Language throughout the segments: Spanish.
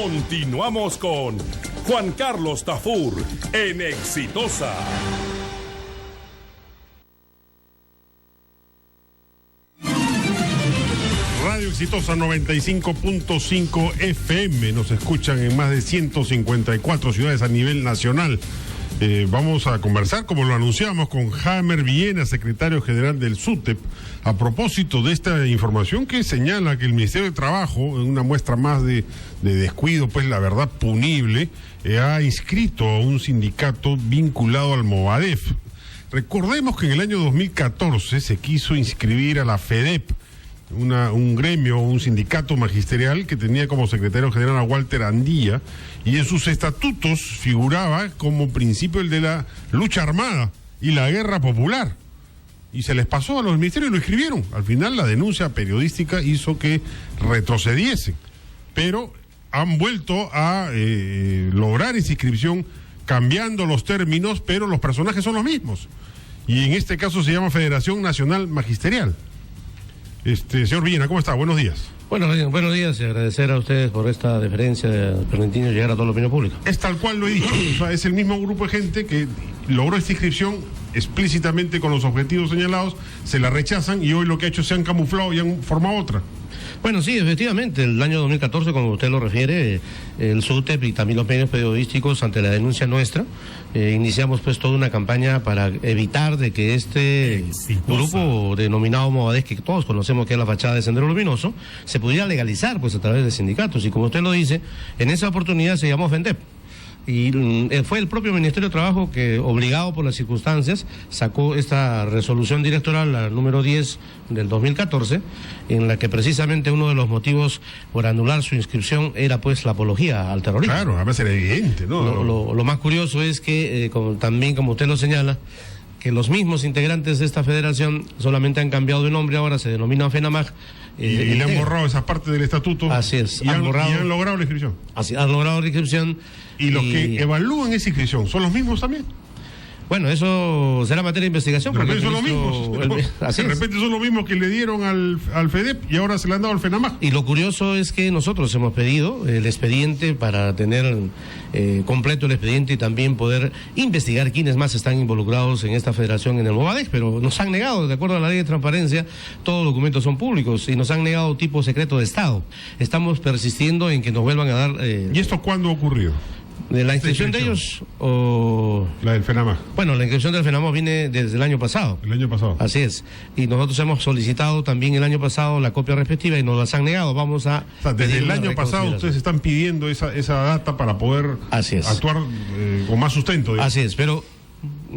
Continuamos con Juan Carlos Tafur en Exitosa. Radio Exitosa 95.5 FM. Nos escuchan en más de 154 ciudades a nivel nacional. Vamos a conversar, como lo anunciamos, con Jamer Villena, secretario general del SUTEP, a propósito de esta información que señala que el Ministerio de Trabajo, en una muestra más de descuido, pues la verdad punible, ha inscrito a un sindicato vinculado al Movadef. Recordemos que en el año 2014 se quiso inscribir a la FEDEP, un gremio, un sindicato magisterial que tenía como secretario general a Walter Andía, y en sus estatutos figuraba como principio el de la lucha armada y la guerra popular. Y se les pasó a los ministerios y lo escribieron. Al final la denuncia periodística hizo que retrocediesen. Pero han vuelto a lograr esa inscripción cambiando los términos, pero los personajes son los mismos. Y en este caso se llama Federación Nacional Magisterial. Señor Villena, ¿cómo está? Buenos días. Buenos días y agradecer a ustedes por esta deferencia de permitirnos llegar a toda la opinión pública. Es tal cual lo he dicho, o sea, es el mismo grupo de gente que logró esta inscripción explícitamente con los objetivos señalados, se la rechazan y hoy lo que ha hecho se han camuflado y han formado otra. Bueno, sí, efectivamente, el año 2014, como usted lo refiere, el SUTEP y también los medios periodísticos, ante la denuncia nuestra, iniciamos pues toda una campaña para evitar de que este grupo denominado Movadef, que todos conocemos que es la fachada de Sendero Luminoso, se pudiera legalizar pues a través de sindicatos. Y como usted lo dice, en esa oportunidad se llamó FENDEP. Y fue el propio Ministerio de Trabajo que, obligado por las circunstancias, sacó esta resolución directoral, la número 10 del 2014, en la que precisamente uno de los motivos por anular su inscripción era pues la apología al terrorismo. Claro, además era evidente, ¿no? Lo más curioso es que, también como usted lo señala, que los mismos integrantes de esta federación solamente han cambiado de nombre, ahora se denomina FENAMAG. Y le han borrado esa parte del estatuto. Así es. Y han logrado la inscripción. Así, han logrado la inscripción. ¿Y los que evalúan esa inscripción son los mismos también? Bueno, eso será materia de investigación. De repente son los mismos. De repente son los mismos que le dieron al FEDEP y ahora se le han dado al FENAMAG. Y lo curioso es que nosotros hemos pedido el expediente para tener completo el expediente y también poder investigar quiénes más están involucrados en esta federación en el Movadef, pero nos han negado, de acuerdo a la ley de transparencia, todos los documentos son públicos y nos han negado tipo secreto de Estado. Estamos persistiendo en que nos vuelvan a dar... ¿Y esto cuándo ha ocurrido? ¿De la inscripción de ellos o...? La del FENAMAG. Bueno, la inscripción del FENAMAG viene desde el año pasado. El año pasado. Así es. Y nosotros hemos solicitado también el año pasado la copia respectiva y nos las han negado. Vamos a... O sea, desde el año pasado ustedes están pidiendo esa data para poder actuar con más sustento, digamos. Así es, pero...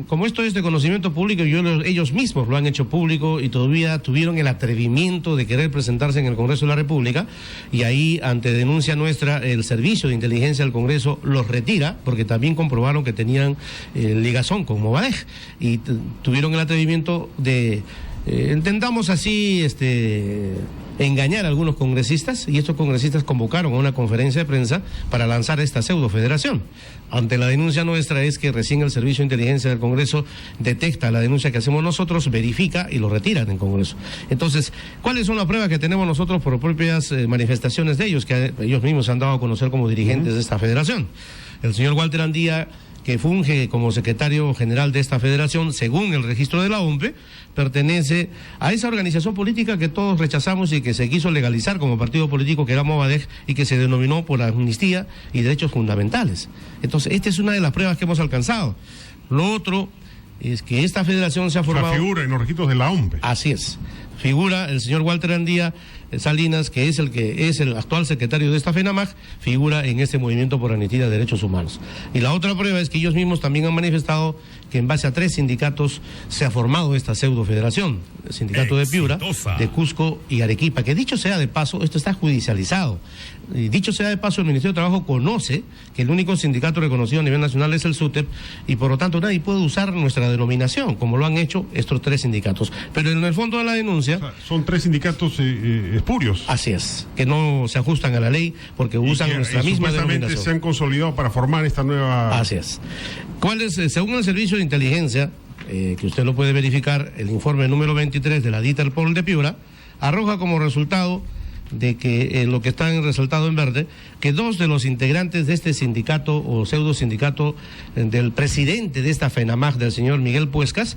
Como esto es de conocimiento público, ellos mismos lo han hecho público y todavía tuvieron el atrevimiento de querer presentarse en el Congreso de la República, y ahí, ante denuncia nuestra, el Servicio de Inteligencia del Congreso los retira porque también comprobaron que tenían ligazón con Movadef y tuvieron el atrevimiento de, entendamos así, engañar a algunos congresistas, y estos congresistas convocaron a una conferencia de prensa para lanzar esta pseudo federación. Ante la denuncia nuestra es que recién el Servicio de Inteligencia del Congreso detecta la denuncia que hacemos nosotros, verifica y lo retiran en Congreso. Entonces, ¿cuáles son las pruebas que tenemos nosotros por propias manifestaciones de ellos, que ellos mismos se han dado a conocer como dirigentes de esta federación? El señor Walter Andía, que funge como secretario general de esta federación, según el registro de la OMPE, pertenece a esa organización política que todos rechazamos y que se quiso legalizar como partido político, que era Movadef, y que se denominó por amnistía y derechos fundamentales. Entonces, esta es una de las pruebas que hemos alcanzado. Lo otro es que esta federación se ha formado... O sea, figura en los registros de la OMPE. Así es. Figura el señor Walter Andía Salinas, que es el actual secretario de esta FENAMAG, figura en este movimiento por amnistía de derechos humanos. Y la otra prueba es que ellos mismos también han manifestado que en base a 3 sindicatos se ha formado esta pseudo federación, el sindicato de Piura, de Cusco y Arequipa, que dicho sea de paso, esto está judicializado. Y dicho sea de paso, el Ministerio de Trabajo conoce que el único sindicato reconocido a nivel nacional es el SUTEP, y por lo tanto nadie puede usar nuestra denominación, como lo han hecho estos 3 sindicatos. Pero en el fondo de la denuncia... O sea, son 3 sindicatos espurios. Así es, que no se ajustan a la ley porque usan nuestra misma denominación. Se han consolidado para formar esta nueva... Así es. Según el Servicio de Inteligencia, que usted lo puede verificar, el informe número 23 de la Interpol de Piura, arroja como resultado de que lo que están resaltado en verde, que 2 de los integrantes de este sindicato o pseudo sindicato del presidente de esta FENAMAG, del señor Miguel Puescas,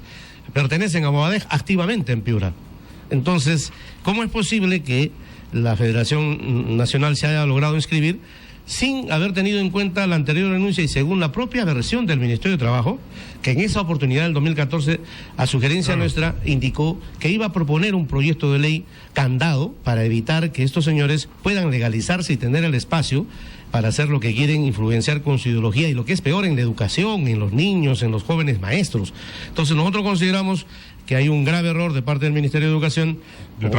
pertenecen a Movadej activamente en Piura. Entonces, ¿cómo es posible que la Federación Nacional se haya logrado inscribir sin haber tenido en cuenta la anterior denuncia y según la propia versión del Ministerio de Trabajo, que en esa oportunidad del 2014, a sugerencia nuestra, indicó que iba a proponer un proyecto de ley candado para evitar que estos señores puedan legalizarse y tener el espacio para hacer lo que quieren, influenciar con su ideología y lo que es peor, en la educación, en los niños, en los jóvenes maestros? Entonces nosotros consideramos que hay un grave error de parte del Ministerio de Educación, de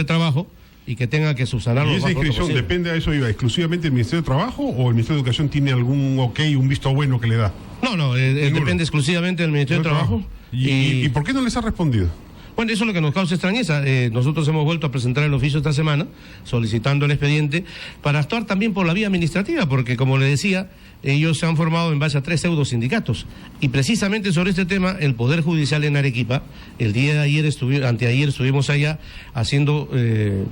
Trabajo, y que tenga que subsanarlo. ¿Y esa inscripción depende, a eso iba, exclusivamente del Ministerio de Trabajo o el Ministerio de Educación tiene algún un visto bueno que le da? No, depende exclusivamente del Ministerio de Trabajo. ¿Y por qué no les ha respondido? Bueno, eso es lo que nos causa extrañeza. Nosotros hemos vuelto a presentar el oficio esta semana, solicitando el expediente, para actuar también por la vía administrativa, porque, como le decía, ellos se han formado en base a 3 pseudo sindicatos. Y precisamente sobre este tema, el Poder Judicial en Arequipa, el día de ayer, anteayer estuvimos allá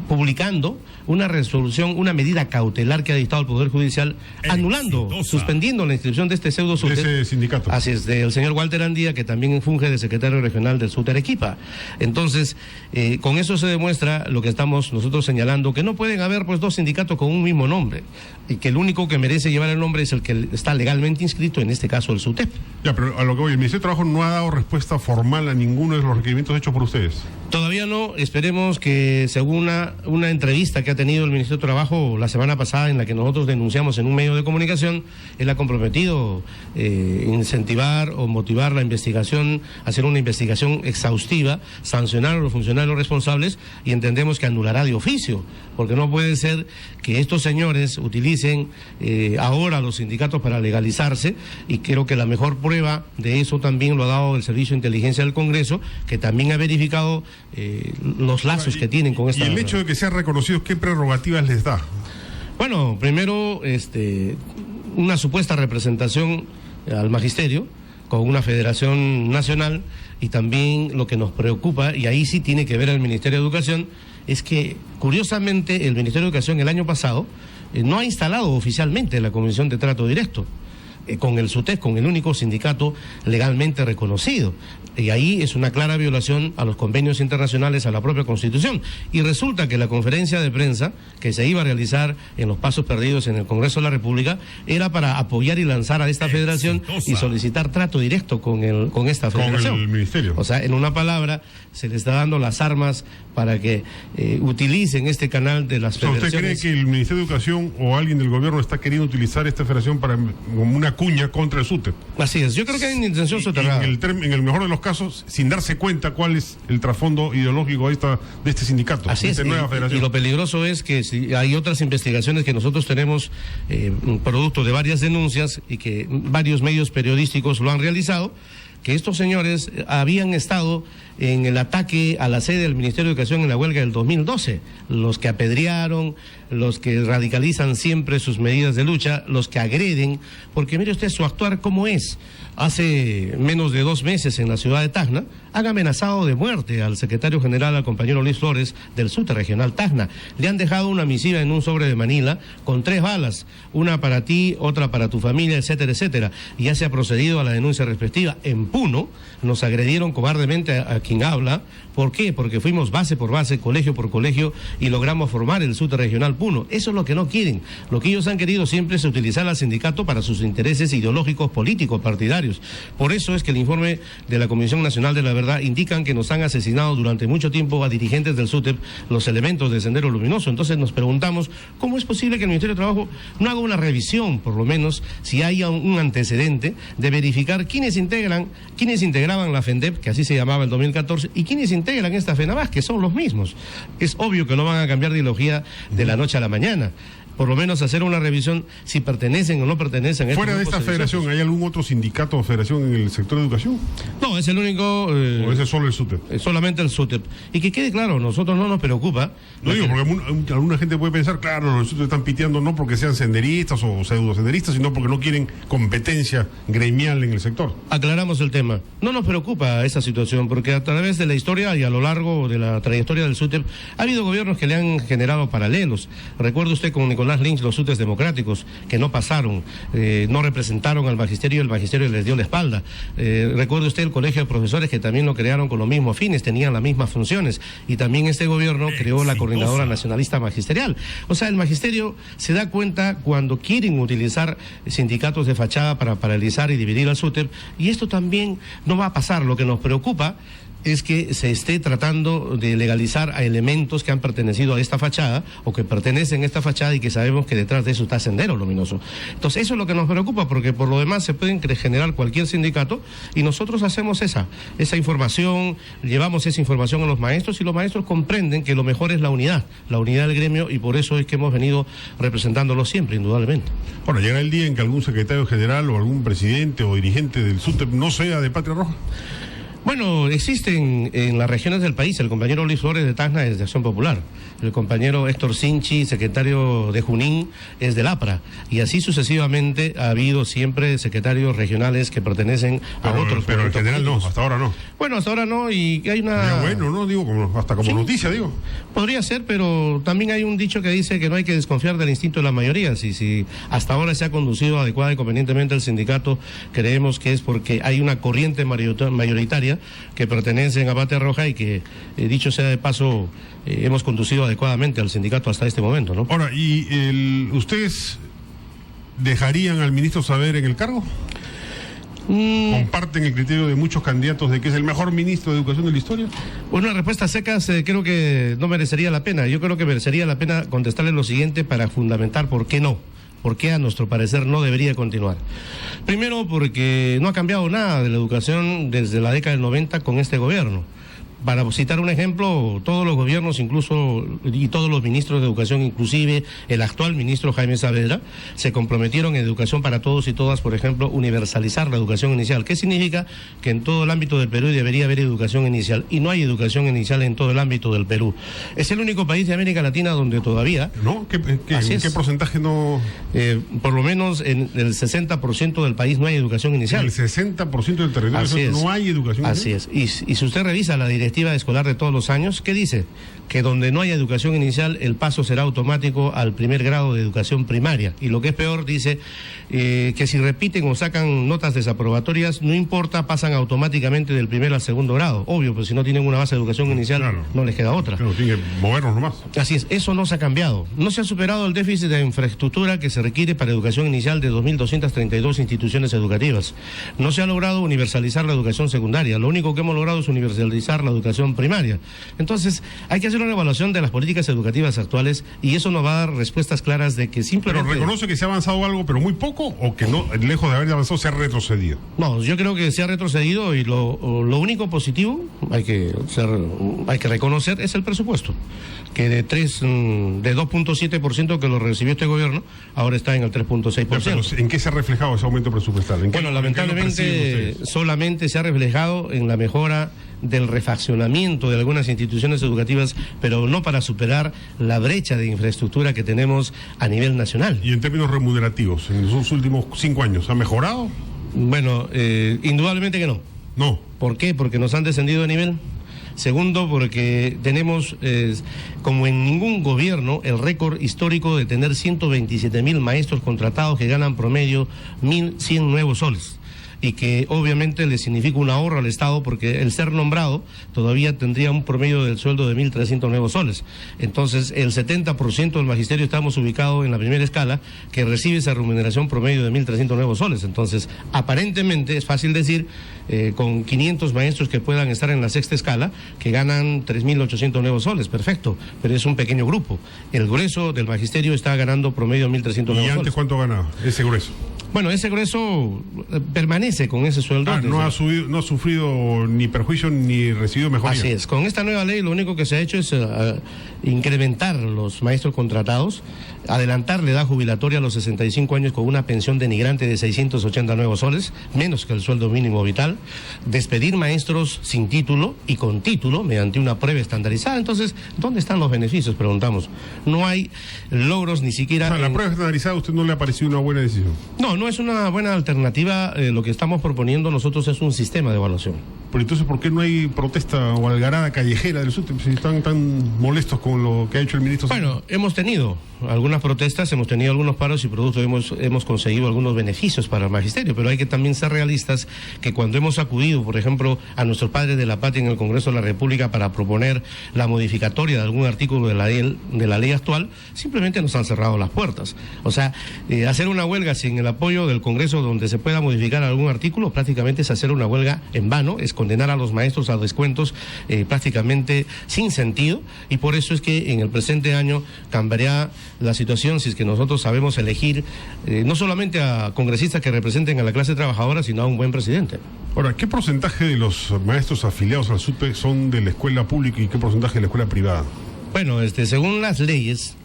publicando una resolución, una medida cautelar que ha dictado el Poder Judicial, anulando, suspendiendo la inscripción de este pseudo ese sindicato. Así es, del señor Walter Andía, que también funge de secretario regional del SUTE Arequipa. Entonces, con eso se demuestra lo que estamos nosotros señalando, que no pueden haber 2 sindicatos con un mismo nombre, y que el único que merece llevar el nombre es el que está legalmente inscrito, en este caso el SUTEP. Ya, pero a lo que voy, el Ministerio de Trabajo no ha dado respuesta formal a ninguno de los requerimientos hechos por ustedes. Todavía no. Esperemos que, según una entrevista que ha tenido el Ministerio de Trabajo la semana pasada, en la que nosotros denunciamos en un medio de comunicación, él ha comprometido incentivar o motivar la investigación, hacer una investigación exhaustiva, sancionar a los funcionarios responsables, y entendemos que anulará de oficio, porque no puede ser que estos señores utilicen ahora los sindicatos para legalizarse, y creo que la mejor prueba de eso también lo ha dado el Servicio de Inteligencia del Congreso, que también ha verificado los lazos que tienen con esta... ¿Y el hecho de que sean reconocidos, qué prerrogativas les da? Bueno, primero, una supuesta representación al magisterio con una federación nacional, y también lo que nos preocupa, y ahí sí tiene que ver el Ministerio de Educación, es que curiosamente el Ministerio de Educación el año pasado no ha instalado oficialmente la Comisión de Trato Directo con el SUTEP, con el único sindicato legalmente reconocido. Y ahí es una clara violación a los convenios internacionales, a la propia Constitución. Y resulta que la conferencia de prensa que se iba a realizar en los Pasos Perdidos en el Congreso de la República era para apoyar y lanzar a esta federación y solicitar trato directo con esta federación. Con el ministerio. O sea, en una palabra, se le está dando las armas para que utilicen este canal de las federaciones. ¿Usted cree que el Ministerio de Educación o alguien del gobierno está queriendo utilizar esta federación como una cuña contra el SUTEP? Así es, yo creo que hay una intención soterrada. En el mejor de los casos, sin darse cuenta cuál es el trasfondo ideológico de este sindicato, así de esta nueva federación. Y lo peligroso es que si hay otras investigaciones que nosotros tenemos, producto de varias denuncias y que varios medios periodísticos lo han realizado, que estos señores habían estado en el ataque a la sede del Ministerio de Educación en la huelga del 2012, los que apedrearon, los que radicalizan siempre sus medidas de lucha, los que agreden, porque mire usted su actuar cómo es. Hace menos de 2 meses en la ciudad de Tacna han amenazado de muerte al secretario general, al compañero Luis Flores del SUTE Regional Tacna. Le han dejado una misiva en un sobre de Manila con 3 balas, una para ti, otra para tu familia, etcétera, etcétera. Y ya se ha procedido a la denuncia respectiva. En Puno nos agredieron cobardemente a quien habla. ¿Por qué? Porque fuimos base por base, colegio por colegio, y logramos formar el SUTE Regional Puno. Eso es lo que no quieren. Lo que ellos han querido siempre es utilizar al sindicato para sus intereses ideológicos, políticos, partidarios. Por eso es que el informe de la Comisión Nacional de la Verdad indican que nos han asesinado durante mucho tiempo a dirigentes del SUTEP, los elementos del Sendero Luminoso. Entonces nos preguntamos, ¿cómo es posible que el Ministerio de Trabajo no haga una revisión, por lo menos, si hay un antecedente de verificar quiénes integraban la FENDEP, que así se llamaba en 2014, y quiénes integran esta FENAMAG, que son los mismos? Es obvio que no van a cambiar de ideología de la noche a la mañana. por lo menos hacer una revisión si pertenecen o no pertenecen a fuera de esta federación, ¿hay algún otro sindicato o federación en el sector de educación? No, es el único... ¿O ese es solo el SUTEP? Solamente el SUTEP. Y que quede claro, nosotros no nos preocupa... No digo, porque alguna gente puede pensar, claro, los SUTEP están piteando no porque sean senderistas o pseudo-senderistas, sino porque no quieren competencia gremial en el sector. Aclaramos el tema. No nos preocupa esa situación, porque a través de la historia y a lo largo de la trayectoria del SUTEP, ha habido gobiernos que le han generado paralelos. Recuerde usted con Nicolás Lynch los SUTEPs democráticos, que no pasaron, no representaron al magisterio, y el magisterio les dio la espalda. Recuerde usted el colegio de profesores, que también lo crearon con los mismos fines, tenían las mismas funciones, y también este gobierno creó la Coordinadora Nacionalista Magisterial. O sea, el magisterio se da cuenta cuando quieren utilizar sindicatos de fachada para paralizar y dividir al SUTEP, y esto también no va a pasar. Lo que nos preocupa es que se esté tratando de legalizar a elementos que han pertenecido a esta fachada o que pertenecen a esta fachada y que sabemos que detrás de eso está Sendero Luminoso. Entonces eso es lo que nos preocupa, porque por lo demás se pueden generar cualquier sindicato y nosotros hacemos esa información, llevamos esa información a los maestros y los maestros comprenden que lo mejor es la unidad del gremio, y por eso es que hemos venido representándolos siempre, indudablemente. Ahora, ¿llegará el día en que algún secretario general o algún presidente o dirigente del SUTEP no sea de Patria Roja? Bueno, existen en las regiones del país. El compañero Luis Flores de Tacna es de Acción Popular, el compañero Héctor Sinchi, secretario de Junín, es del APRA, y así sucesivamente ha habido siempre secretarios regionales que pertenecen a otros. Pero en general políticos. No, hasta ahora no. Bueno, hasta ahora no, y hay una... Pero bueno, no, digo, hasta como sí, noticia, digo. Podría ser, pero también hay un dicho que dice que no hay que desconfiar del instinto de la mayoría. Si hasta ahora se ha conducido adecuada y convenientemente el sindicato, creemos que es porque hay una corriente mayoritaria que pertenecen a Patria Roja y que, dicho sea de paso, hemos conducido adecuadamente al sindicato hasta este momento, ¿no? Ahora, ¿y ustedes dejarían al ministro Saavedra en el cargo? ¿Comparten el criterio de muchos candidatos de que es el mejor ministro de Educación de la historia? Bueno, una respuesta seca creo que no merecería la pena. Yo creo que merecería la pena contestarle lo siguiente para fundamentar por qué no. ¿Por qué a nuestro parecer no debería continuar? Primero, porque no ha cambiado nada de la educación desde la década del 90 con este gobierno. Para citar un ejemplo, todos los gobiernos, incluso, y todos los ministros de educación, inclusive el actual ministro Jaime Saavedra, se comprometieron en educación para todos y todas, por ejemplo, universalizar la educación inicial. ¿Qué significa? Que en todo el ámbito del Perú debería haber educación inicial, y no hay educación inicial en todo el ámbito del Perú. Es el único país de América Latina donde todavía... ¿No? ¿En qué porcentaje no...? Por lo menos en el 60% del país no hay educación inicial. El 60% del territorio no hay educación inicial. Así es. Y si usted revisa la directiva escolar de todos los años, ¿qué dice? Que donde no haya educación inicial, el paso será automático al primer grado de educación primaria. Y lo que es peor, dice que si repiten o sacan notas desaprobatorias, no importa, pasan automáticamente del primer al segundo grado. Obvio, pues si no tienen una base de educación inicial, claro, no les queda otra. Claro, tienen que movernos nomás. Así es, eso no se ha cambiado. No se ha superado el déficit de infraestructura que se requiere para educación inicial de 2.232 instituciones educativas. No se ha logrado universalizar la educación secundaria. Lo único que hemos logrado es universalizar la educación primaria. Entonces, hay que hacer una evaluación de las políticas educativas actuales y eso nos va a dar respuestas claras de que simplemente... ¿Pero reconoce que se ha avanzado algo, pero muy poco, o que no, lejos de haber avanzado, se ha retrocedido? No, yo creo que se ha retrocedido, y lo único positivo hay que reconocer es el presupuesto, que de 2.7% que lo recibió este gobierno, ahora está en el 3.6%. Pero, ¿en qué se ha reflejado ese aumento presupuestal? Bueno, lamentablemente solamente se ha reflejado en la mejora del refaccionamiento de algunas instituciones educativas, pero no para superar la brecha de infraestructura que tenemos a nivel nacional. ¿Y en términos remunerativos, en los últimos 5 años, ha mejorado? Bueno, indudablemente que no. No. ¿Por qué? Porque nos han descendido de nivel. Segundo, porque tenemos, como en ningún gobierno, el récord histórico de tener 127.000 maestros contratados que ganan promedio 1.100 nuevos soles. Y que obviamente le significa un ahorro al Estado, porque el ser nombrado todavía tendría un promedio del sueldo de 1.300 nuevos soles. Entonces, el 70% del magisterio estamos ubicados en la primera escala, que recibe esa remuneración promedio de 1.300 nuevos soles. Entonces, aparentemente es fácil decir, con 500 maestros que puedan estar en la sexta escala, que ganan 3.800 nuevos soles, perfecto, pero es un pequeño grupo. El grueso del magisterio está ganando promedio 1.300 nuevos soles. ¿Y antes cuánto ganaba ese grueso? Bueno, ese grueso permanece con ese sueldo. No ha sufrido ni perjuicio ni recibido mejoría. Así es. Con esta nueva ley lo único que se ha hecho es incrementar los maestros contratados, adelantar la edad jubilatoria a los 65 años con una pensión denigrante de 680 nuevos soles, menos que el sueldo mínimo vital, despedir maestros sin título y con título mediante una prueba estandarizada. Entonces, ¿dónde están los beneficios? Preguntamos. No hay logros ni siquiera... La prueba estandarizada, ¿a usted no le ha parecido una buena decisión? No es una buena alternativa. Lo que estamos proponiendo nosotros es un sistema de evaluación. Pero entonces, ¿por qué no hay protesta o algarada callejera del SUTEP si están tan molestos con lo que ha hecho el ministro? Bueno, hemos tenido algunas protestas, hemos tenido algunos paros y producto hemos conseguido algunos beneficios para el magisterio, pero hay que también ser realistas que cuando hemos acudido, por ejemplo, a nuestros padres de la patria en el Congreso de la República para proponer la modificatoria de algún artículo de la ley actual, simplemente nos han cerrado las puertas. O sea, hacer una huelga sin el apoyo del Congreso donde se pueda modificar algún artículo prácticamente es hacer una huelga en vano, es condenar a los maestros a descuentos prácticamente sin sentido, y por eso es que en el presente año cambiará la situación si es que nosotros sabemos elegir no solamente a congresistas que representen a la clase trabajadora, sino a un buen presidente. Ahora, ¿qué porcentaje de los maestros afiliados al SUTEP son de la escuela pública y qué porcentaje de la escuela privada? Bueno, según las leyes,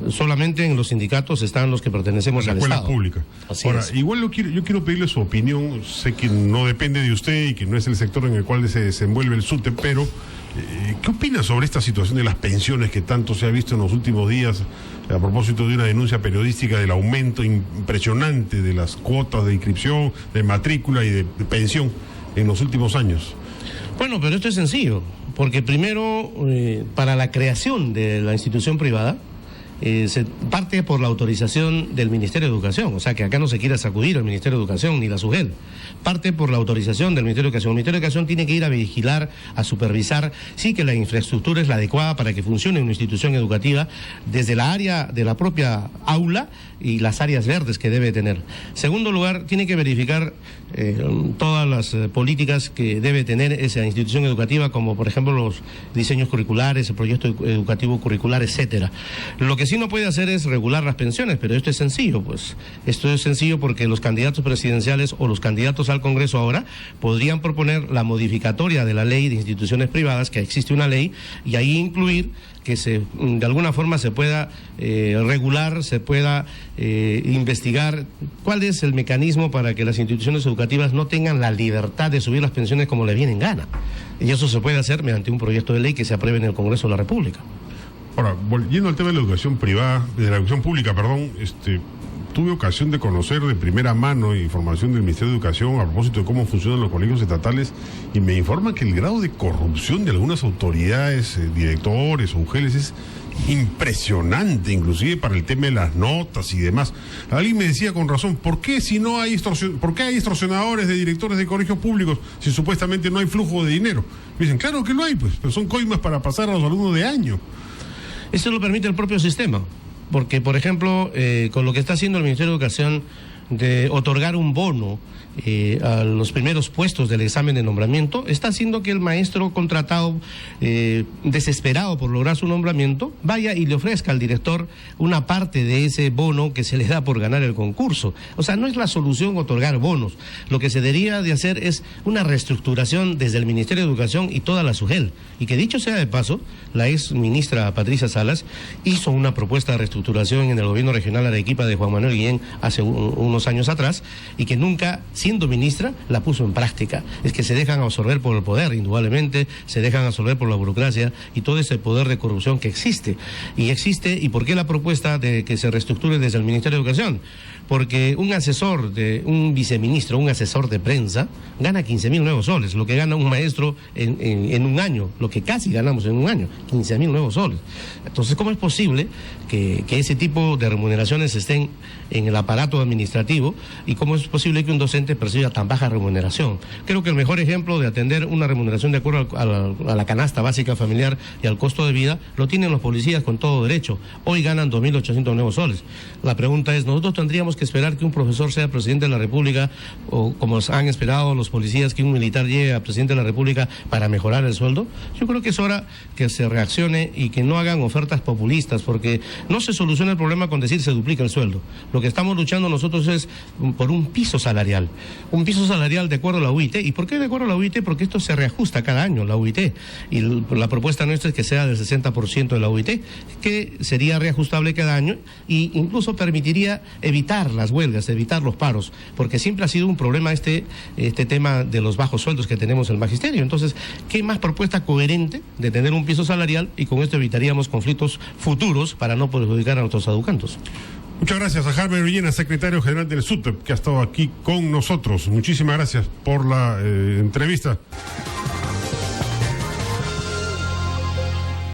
solamente en los sindicatos están los que pertenecemos al Estado. La escuela pública. Así Ahora, es. igual yo quiero pedirle su opinión. Sé que no depende de usted y que no es el sector en el cual se desenvuelve el SUTEP, pero ¿qué opina sobre esta situación de las pensiones que tanto se ha visto en los últimos días a propósito de una denuncia periodística del aumento impresionante de las cuotas de inscripción, de matrícula y de pensión en los últimos años? Bueno, pero esto es sencillo, porque primero, para la creación de la institución privada, se parte por la autorización del Ministerio de Educación, o sea que acá no se quiere sacudir al Ministerio de Educación ni la SUGEL, parte por la autorización del Ministerio de Educación. El Ministerio de Educación tiene que ir a vigilar, a supervisar, sí que la infraestructura es la adecuada para que funcione una institución educativa desde la área de la propia aula y las áreas verdes que debe tener. Segundo lugar, tiene que verificar todas las políticas que debe tener esa institución educativa, como por ejemplo los diseños curriculares, el proyecto educativo curricular, etcétera. Lo que sí no puede hacer es regular las pensiones, pero esto es sencillo, pues. Esto es sencillo porque los candidatos presidenciales o los candidatos al Congreso ahora podrían proponer la modificatoria de la ley de instituciones privadas, que existe una ley, y ahí incluir que de alguna forma se pueda regular, se pueda investigar cuál es el mecanismo para que las instituciones educativas no tengan la libertad de subir las pensiones como le viene en gana. Y eso se puede hacer mediante un proyecto de ley que se apruebe en el Congreso de la República. Ahora, volviendo al tema de la educación privada, de la educación pública, perdón, tuve ocasión de conocer de primera mano información del Ministerio de Educación a propósito de cómo funcionan los colegios estatales y me informan que el grado de corrupción de algunas autoridades, directores o UGELes es impresionante, inclusive para el tema de las notas y demás. Alguien me decía con razón, ¿por qué hay extorsionadores de directores de colegios públicos si supuestamente no hay flujo de dinero? Me dicen, claro que lo hay, pues, pero son coimas para pasar a los alumnos de año. Eso lo permite el propio sistema, porque, por ejemplo, con lo que está haciendo el Ministerio de Educación de otorgar un bono a los primeros puestos del examen de nombramiento, está haciendo que el maestro contratado, desesperado por lograr su nombramiento, vaya y le ofrezca al director una parte de ese bono que se le da por ganar el concurso. O sea, no es la solución otorgar bonos. Lo que se debería de hacer es una reestructuración desde el Ministerio de Educación y toda la SUGEL. Y que dicho sea de paso, la ex ministra Patricia Salas hizo una propuesta de reestructuración en el gobierno regional Arequipa de Juan Manuel Guillén hace unos años atrás, y que nunca, siendo ministra, la puso en práctica. Es que se dejan absorber por el poder, indudablemente, se dejan absorber por la burocracia y todo ese poder de corrupción que existe. ¿Y por qué la propuesta de que se reestructure desde el Ministerio de Educación? Porque un asesor de un viceministro, un asesor de prensa, gana 15.000 nuevos soles, lo que gana un maestro en un año, lo que casi ganamos en un año, 15.000 nuevos soles. Entonces, ¿cómo es posible que ese tipo de remuneraciones estén en el aparato administrativo y cómo es posible que un docente perciba tan baja remuneración? Creo que el mejor ejemplo de atender una remuneración de acuerdo a la canasta básica familiar y al costo de vida lo tienen los policías con todo derecho. Hoy ganan 2.800 nuevos soles. La pregunta es, ¿nosotros tendríamos que esperar que un profesor sea presidente de la República o como han esperado los policías que un militar llegue a presidente de la República para mejorar el sueldo? Yo creo que es hora que se reaccione y que no hagan ofertas populistas, porque no se soluciona el problema con decir se duplica el sueldo. Lo que estamos luchando nosotros es por un piso salarial. Un piso salarial de acuerdo a la UIT. ¿Y por qué de acuerdo a la UIT? Porque esto se reajusta cada año, la UIT. Y la propuesta nuestra es que sea del 60% de la UIT, que sería reajustable cada año e incluso permitiría evitar las huelgas, evitar los paros, porque siempre ha sido un problema este tema de los bajos sueldos que tenemos en el magisterio. Entonces, ¿qué más propuesta coherente de tener un piso salarial? Y con esto evitaríamos conflictos futuros para no perjudicar a nuestros educandos. Muchas gracias a Jaime Villena, secretario general del SUTEP, que ha estado aquí con nosotros. Muchísimas gracias por la entrevista.